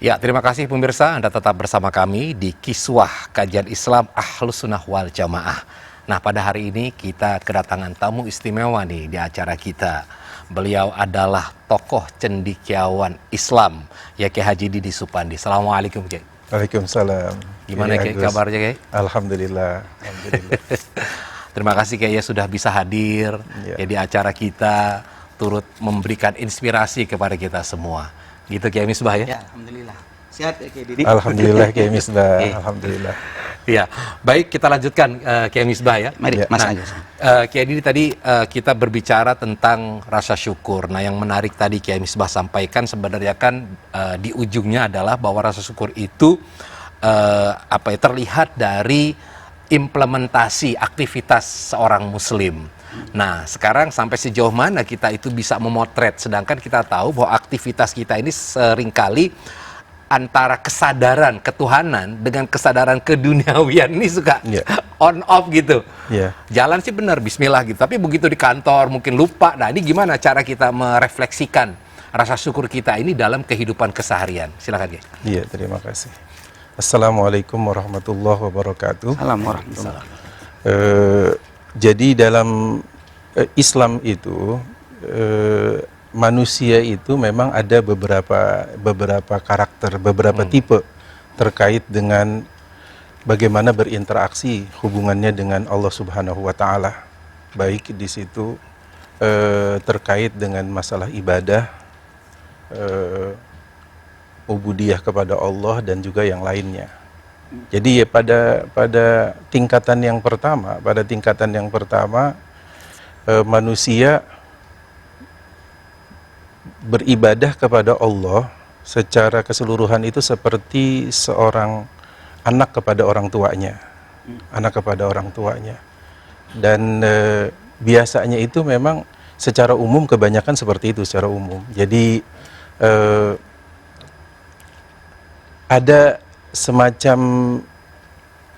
Ya, terima kasih pemirsa, Anda tetap bersama kami di Kiswah Kajian Islam Ahlus Sunnah wal Jamaah. Nah, pada hari ini kita kedatangan tamu istimewa nih di acara kita. Beliau adalah tokoh cendekiawan Islam, ya Kiai Haji Didi Supandi. Assalamualaikum, Kiai. Waalaikumsalam. Gimana Kiai kabarnya, Kiai? Alhamdulillah. Alhamdulillah. Terima kasih Kiai ya sudah bisa hadir ya di acara kita, turut memberikan inspirasi kepada kita semua. Gitu Kiai Misbah ya? Ya, alhamdulillah. Sehat ya Kiai Didi? Alhamdulillah Kiai Misbah. Alhamdulillah. Ya, baik kita lanjutkan Kiai Misbah ya. Mari, Mas aja. Kiai Didi tadi kita berbicara tentang rasa syukur. Nah, yang menarik tadi Kiai Misbah sampaikan sebenarnya kan di ujungnya adalah bahwa rasa syukur itu terlihat dari implementasi aktivitas seorang muslim. Nah, sekarang sampai sejauh mana kita itu bisa memotret, sedangkan kita tahu bahwa aktivitas kita ini seringkali antara kesadaran ketuhanan dengan kesadaran keduniawian ini suka on off gitu. Jalan sih benar, bismillah gitu, tapi begitu di kantor mungkin lupa. Nah, ini gimana cara kita merefleksikan rasa syukur kita ini dalam kehidupan keseharian? Silakan, Kiai. Iya, terima kasih. Assalamualaikum warahmatullahi wabarakatuh. Assalamualaikum warahmatullahi wabarakatuh. Jadi dalam Islam itu manusia itu memang ada beberapa karakter, beberapa tipe terkait dengan bagaimana berinteraksi hubungannya dengan Allah Subhanahu wa taala. Baik di situ terkait dengan masalah ibadah, ubudiyah kepada Allah dan juga yang lainnya. Jadi ya pada tingkatan yang pertama, manusia beribadah kepada Allah secara keseluruhan itu seperti seorang anak kepada orang tuanya, dan biasanya itu memang secara umum, kebanyakan seperti itu secara umum. Jadi ada semacam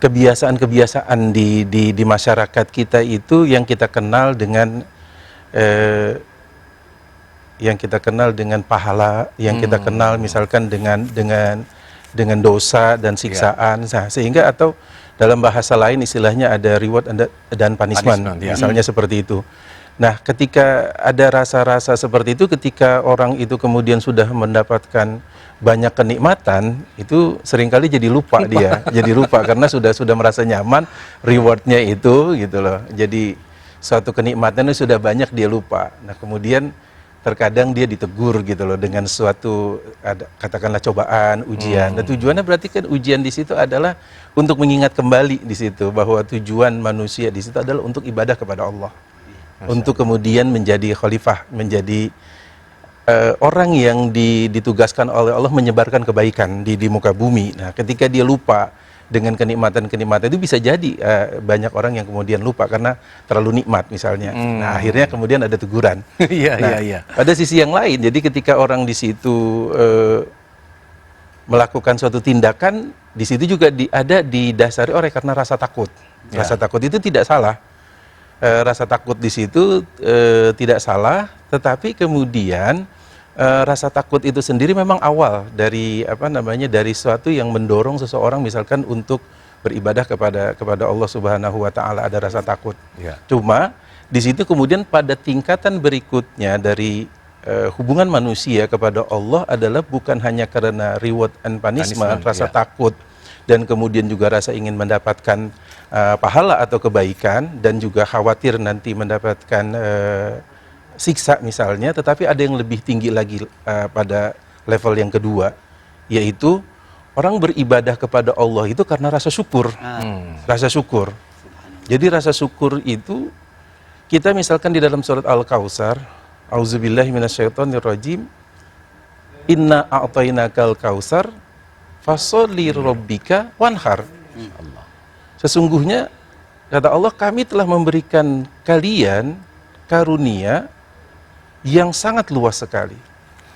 kebiasaan-kebiasaan di masyarakat kita itu yang kita kenal dengan pahala, yang kita kenal misalkan dengan dosa dan siksaan. Nah, sehingga atau dalam bahasa lain istilahnya ada reward dan punishment misalnya seperti itu. Nah, ketika ada rasa-rasa seperti itu, ketika orang itu kemudian sudah mendapatkan banyak kenikmatan, itu seringkali jadi lupa karena sudah merasa nyaman rewardnya itu gitu loh. Jadi suatu kenikmatan itu sudah banyak, dia lupa. Nah, kemudian terkadang dia ditegur gitu loh dengan suatu katakanlah cobaan, ujian. Dan tujuannya berarti kan ujian di situ adalah untuk mengingat kembali di situ bahwa tujuan manusia di situ adalah untuk ibadah kepada Allah. Untuk kemudian menjadi khalifah, menjadi orang yang ditugaskan oleh Allah menyebarkan kebaikan di muka bumi. Nah, ketika dia lupa dengan kenikmatan-kenikmatan itu, bisa jadi banyak orang yang kemudian lupa karena terlalu nikmat misalnya. Nah, akhirnya kemudian ada teguran. Pada sisi yang lain, jadi ketika orang di situ melakukan suatu tindakan, di situ juga ada didasari oleh karena rasa takut. Rasa takut itu tidak salah. Rasa takut di situ tidak salah, tetapi kemudian rasa takut itu sendiri memang awal dari dari sesuatu yang mendorong seseorang misalkan untuk beribadah kepada Allah Subhanahu wa taala, ada rasa takut. Cuma di situ kemudian pada tingkatan berikutnya dari hubungan manusia kepada Allah adalah bukan hanya karena reward and punishment, rasa takut dan kemudian juga rasa ingin mendapatkan pahala atau kebaikan dan juga khawatir nanti mendapatkan siksa misalnya, tetapi ada yang lebih tinggi lagi pada level yang kedua, yaitu orang beribadah kepada Allah itu karena rasa syukur. Rasa syukur. Jadi rasa syukur itu kita misalkan di dalam surat Al-Kautsar, auzubillahi minasyaitonirrajim, inna a'tainakal kautsar fasholli rabbika wanhar. Sesungguhnya kata Allah, kami telah memberikan kalian karunia yang sangat luas sekali.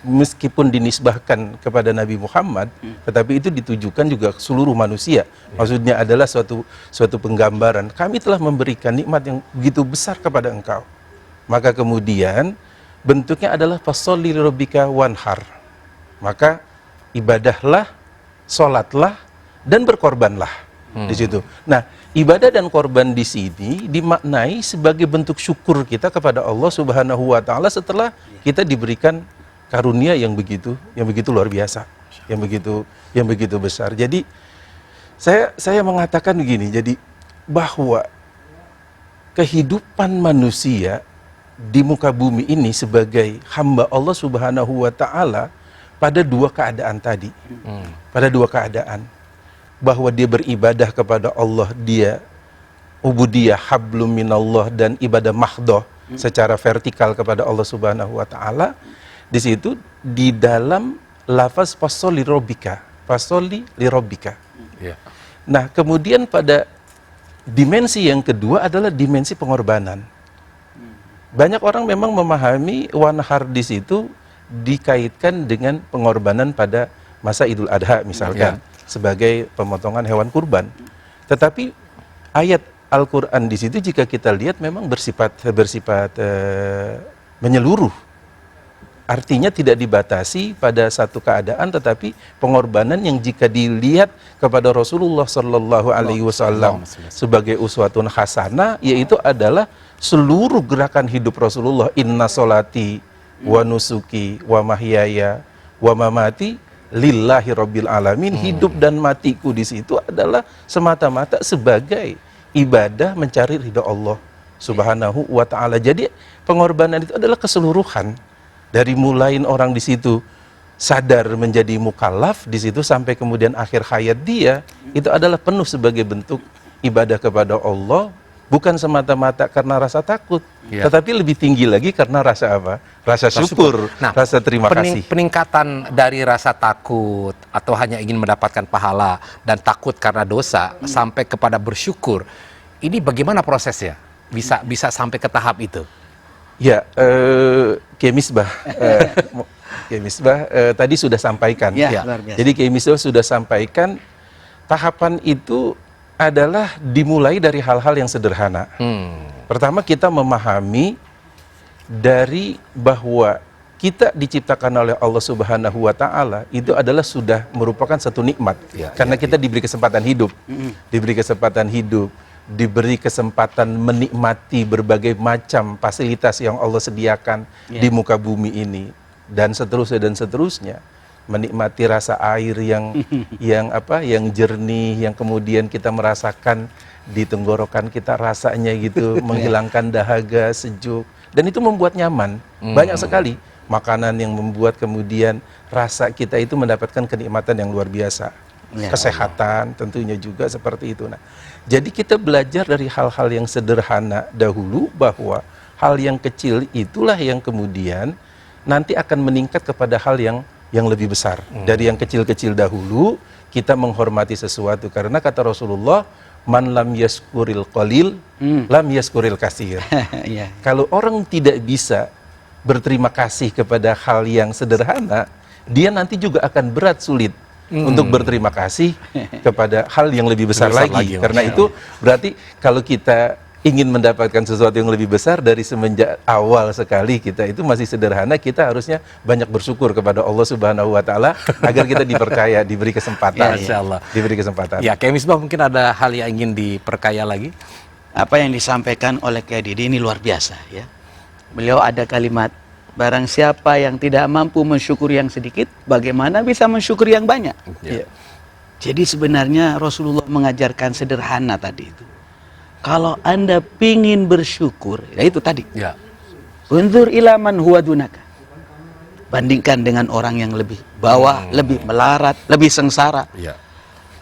Meskipun dinisbahkan kepada Nabi Muhammad, tetapi itu ditujukan juga ke seluruh manusia. Maksudnya adalah suatu penggambaran. Kami telah memberikan nikmat yang begitu besar kepada engkau. Maka kemudian bentuknya adalah fasholli lirabbika wanhar. Maka ibadahlah, sholatlah, dan berkorbanlah di situ. Nah, ibadah dan korban di sini dimaknai sebagai bentuk syukur kita kepada Allah Subhanahu wa taala setelah kita diberikan karunia yang begitu luar biasa, yang begitu besar. Jadi saya mengatakan begini, jadi bahwa kehidupan manusia di muka bumi ini sebagai hamba Allah Subhanahu wa taala pada dua keadaan tadi. Pada dua keadaan. Bahwa dia beribadah kepada Allah, dia ubudiyah hablum minallah dan ibadah mahdoh secara vertikal kepada Allah Subhanahu wa taala. Di situ di dalam lafaz fasholli lirabbika. Ya. Nah, kemudian pada dimensi yang kedua adalah dimensi pengorbanan. Banyak orang memang memahami wanhar di situ dikaitkan dengan pengorbanan pada masa Idul Adha misalkan, sebagai pemotongan hewan kurban. Tetapi ayat Al-Quran di situ jika kita lihat memang bersifat menyeluruh. Artinya tidak dibatasi pada satu keadaan, tetapi pengorbanan yang jika dilihat kepada Rasulullah Sallallahu Alaihi Wasallam sebagai uswatun hasanah, yaitu adalah seluruh gerakan hidup Rasulullah. Inna solati wa nusuki wa mahyaya wa mamati lillahi rabbil alamin. Hidup dan matiku di situ adalah semata-mata sebagai ibadah mencari ridha Allah Subhanahu wa taala. Jadi pengorbanan itu adalah keseluruhan, dari mulai orang di situ sadar menjadi mukallaf di situ sampai kemudian akhir hayat dia, itu adalah penuh sebagai bentuk ibadah kepada Allah, bukan semata-mata karena rasa takut, tetapi lebih tinggi lagi karena rasa apa? Rasa syukur, Nah, rasa terima kasih. Peningkatan dari rasa takut atau hanya ingin mendapatkan pahala dan takut karena dosa sampai kepada bersyukur, ini bagaimana prosesnya? Bisa sampai ke tahap itu? Ya, Kiai Misbah, tadi sudah sampaikan. Ya, luar biasa. Jadi Kiai Misbah sudah sampaikan tahapan itu adalah dimulai dari hal-hal yang sederhana. Pertama, kita memahami dari bahwa kita diciptakan oleh Allah Subhanahu wa taala itu adalah sudah merupakan satu nikmat. Karena kita diberi kesempatan hidup. Diberi kesempatan hidup, diberi kesempatan menikmati berbagai macam fasilitas yang Allah sediakan di muka bumi ini, dan seterusnya. Menikmati rasa air yang jernih, yang kemudian kita merasakan di tenggorokan kita rasanya gitu, menghilangkan dahaga, sejuk, dan itu membuat nyaman. Banyak sekali makanan yang membuat kemudian rasa kita itu mendapatkan kenikmatan yang luar biasa. Kesehatan tentunya juga seperti itu. Nah, jadi kita belajar dari hal-hal yang sederhana dahulu, bahwa hal yang kecil itulah yang kemudian nanti akan meningkat kepada hal yang lebih besar. Dari yang kecil-kecil dahulu kita menghormati sesuatu, karena kata Rasulullah, man lam yaskuril qalil lam yaskuril katsir. Kalau orang tidak bisa berterima kasih kepada hal yang sederhana, dia nanti juga akan berat sulit untuk berterima kasih kepada hal yang lebih besar lagi. Karena itu berarti kalau kita ingin mendapatkan sesuatu yang lebih besar, dari semenjak awal sekali kita itu masih sederhana, kita harusnya banyak bersyukur kepada Allah Subhanahu wa taala agar kita dipercaya, diberi kesempatan. Diberi kesempatan. Ya, Kiai Misbah mungkin ada hal yang ingin diperkaya lagi. Apa yang disampaikan oleh Kiai Didi ini luar biasa ya. Beliau ada kalimat, barang siapa yang tidak mampu mensyukuri yang sedikit, bagaimana bisa mensyukuri yang banyak? Jadi sebenarnya Rasulullah mengajarkan sederhana tadi itu. Kalau Anda pingin bersyukur, ya itu tadi. Unzur ila man huwa dunaka. Bandingkan dengan orang yang lebih bawah, lebih melarat, lebih sengsara.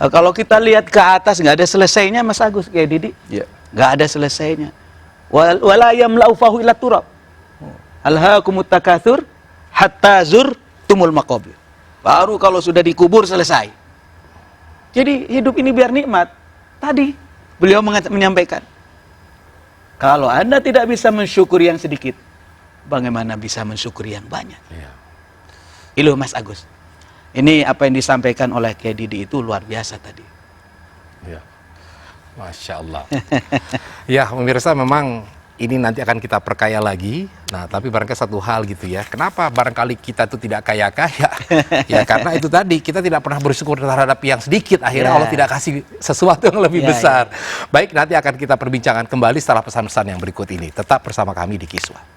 Kalau kita lihat ke atas nggak ada selesainya, Mas Agus, kayak Didi. Nggak ada selesainya. Wala yamla'u fahu illa turab. Alhaakumut takatsur hatta zurtumul maqabir. Baru kalau sudah dikubur selesai. Jadi hidup ini biar nikmat. Tadi beliau menyampaikan, kalau Anda tidak bisa mensyukuri yang sedikit, bagaimana bisa mensyukuri yang banyak? Itu Mas Agus. Ini apa yang disampaikan oleh Kiai Didi itu luar biasa tadi. Masya Allah. Ya, pemirsa, memang ini nanti akan kita perkaya lagi. Nah, tapi barangkali satu hal gitu ya. Kenapa barangkali kita itu tidak kaya-kaya? Ya karena itu tadi, kita tidak pernah bersyukur terhadap yang sedikit. Akhirnya Allah tidak kasih sesuatu yang lebih besar. Baik, nanti akan kita perbincangkan kembali setelah pesan-pesan yang berikut ini. Tetap bersama kami di Kiswa.